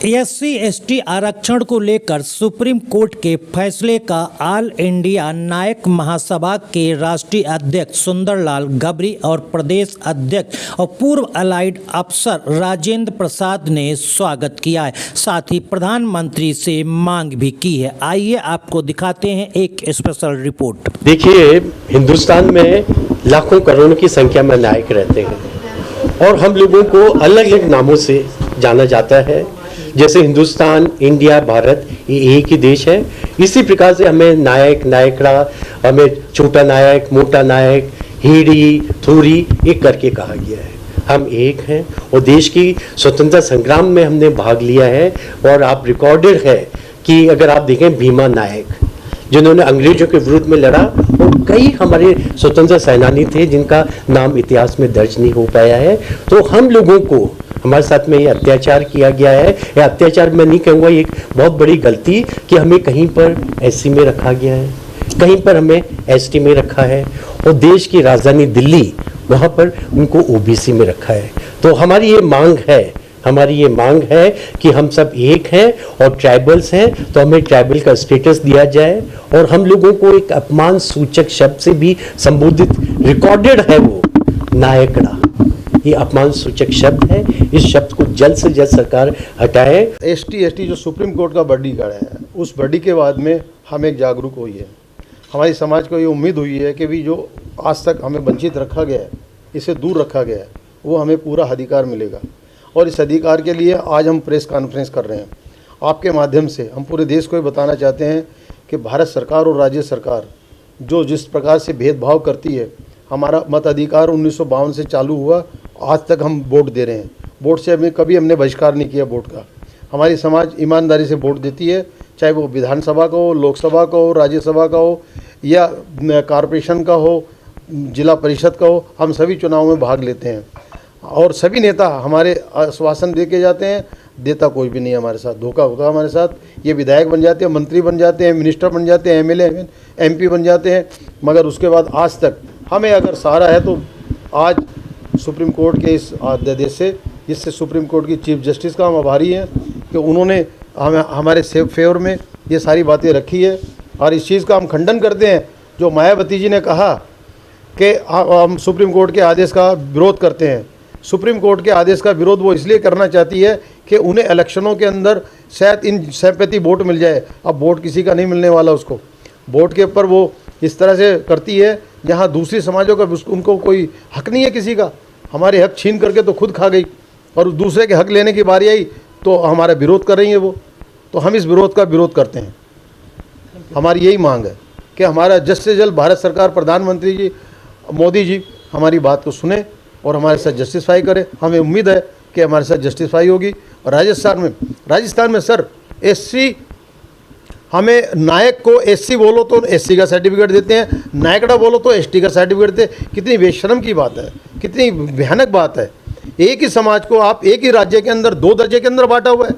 SC ST आरक्षण को लेकर सुप्रीम कोर्ट के फैसले का ऑल इंडिया नायक महासभा के राष्ट्रीय अध्यक्ष सुंदरलाल गबरी और प्रदेश अध्यक्ष और पूर्व अलाइड अफसर राजेंद्र प्रसाद ने स्वागत किया है। साथ ही प्रधानमंत्री से मांग भी की है। आइए आपको दिखाते हैं एक स्पेशल रिपोर्ट। देखिए, हिंदुस्तान में लाखों करोड़ों की संख्या में नायक रहते हैं और हम लोगों को अलग अलग नामों से जाना जाता है। जैसे हिंदुस्तान, इंडिया, भारत ये एक ही देश है। इसी प्रकार से हमें नायक, नायकड़ा, हमें छोटा नायक, मोटा नायक, हीड़ी, थोड़ी एक करके कहा गया है। हम एक हैं और देश की स्वतंत्रता संग्राम में हमने भाग लिया है। और आप रिकॉर्डेड है कि अगर आप देखें भीमा नायक जिन्होंने अंग्रेजों के विरुद्ध में लड़ा, और कई हमारे स्वतंत्रता सेनानी थे जिनका नाम इतिहास में दर्ज नहीं हो पाया है। तो हम लोगों को हमारे साथ में ये अत्याचार किया गया है। ये अत्याचार मैं नहीं कहूँगा, ये एक बहुत बड़ी गलती कि हमें कहीं पर एससी में रखा गया है, कहीं पर हमें एसटी में रखा है और देश की राजधानी दिल्ली वहाँ पर उनको ओबीसी में रखा है। तो हमारी ये मांग है कि हम सब एक हैं और ट्राइबल्स हैं, तो हमें ट्राइबल का स्टेटस दिया जाए। और हम लोगों को एक अपमान सूचक शब्द से भी संबोधित, रिकॉर्डेड है वो नायकड़ा, ये अपमान सूचक शब्द है। इस शब्द को जल्द से जल्द सरकार हटाए। एसटी जो सुप्रीम कोर्ट का वर्डिक्ट आया है, उस वर्डिक्ट के बाद में हम एक जागरूक हुई है। हमारी समाज को ये उम्मीद हुई है कि भी जो आज तक हमें वंचित रखा गया है, इसे दूर रखा गया है, वो हमें पूरा अधिकार मिलेगा। और इस अधिकार के लिए आज हम प्रेस कॉन्फ्रेंस कर रहे हैं। आपके माध्यम से हम पूरे देश को ये बताना चाहते हैं कि भारत सरकार और राज्य सरकार जो जिस प्रकार से भेदभाव करती है, हमारा मताधिकार 1952 से चालू हुआ, आज तक हम वोट दे रहे हैं। वोट से हमने बहिष्कार नहीं किया वोट का। हमारी समाज ईमानदारी से वोट देती है, चाहे वो विधानसभा का हो, लोकसभा का हो, राज्यसभा का हो या कॉरपोरेशन का हो, जिला परिषद का हो। हम सभी चुनाव में भाग लेते हैं और सभी नेता हमारे आश्वासन दे के जाते हैं, देता कोई भी नहीं हमारे साथ, धोखा होता है हमारे साथ। ये विधायक बन जाते हैं, मंत्री बन जाते हैं, मिनिस्टर बन जाते हैं, एमएलए एमपी बन जाते हैं, मगर उसके बाद आज तक हमें अगर सहारा है तो आज सुप्रीम कोर्ट के इस आदेश से, जिससे सुप्रीम कोर्ट की चीफ जस्टिस का हम आभारी हैं कि उन्होंने हमारे फेवर में ये सारी बातें रखी है। और इस चीज़ का हम खंडन करते हैं जो मायावती जी ने कहा कि हम सुप्रीम कोर्ट के आदेश का विरोध करते हैं। सुप्रीम कोर्ट के आदेश का विरोध वो इसलिए करना चाहती है कि उन्हें इलेक्शनों के अंदर शायद इन सिंपैथी वोट मिल जाए। अब वोट किसी का नहीं मिलने वाला उसको। वोट के ऊपर वो इस तरह से करती है जहाँ दूसरी समाजों का उनको कोई हक नहीं है किसी का। हमारे हक छीन करके तो खुद खा गई और दूसरे के हक लेने की बारी आई तो हमारा विरोध कर रही है वो। तो हम इस विरोध का विरोध करते हैं। हमारी यही मांग है कि हमारा जल्द से जल्द भारत सरकार, प्रधानमंत्री जी मोदी जी हमारी बात को सुने और हमारे साथ जस्टिफाई करे। हमें उम्मीद है कि हमारे साथ जस्टिफाई होगी। और राजस्थान में सर एससी, हमें नायक को एससी बोलो तो एससी का सर्टिफिकेट देते हैं, नायकड़ा बोलो तो एसटी का सर्टिफिकेट देते हैं। कितनी बेशर्म की बात है, कितनी भयानक बात है। एक ही समाज को आप एक ही राज्य के अंदर 2 दर्जे के अंदर बांटा हुआ है।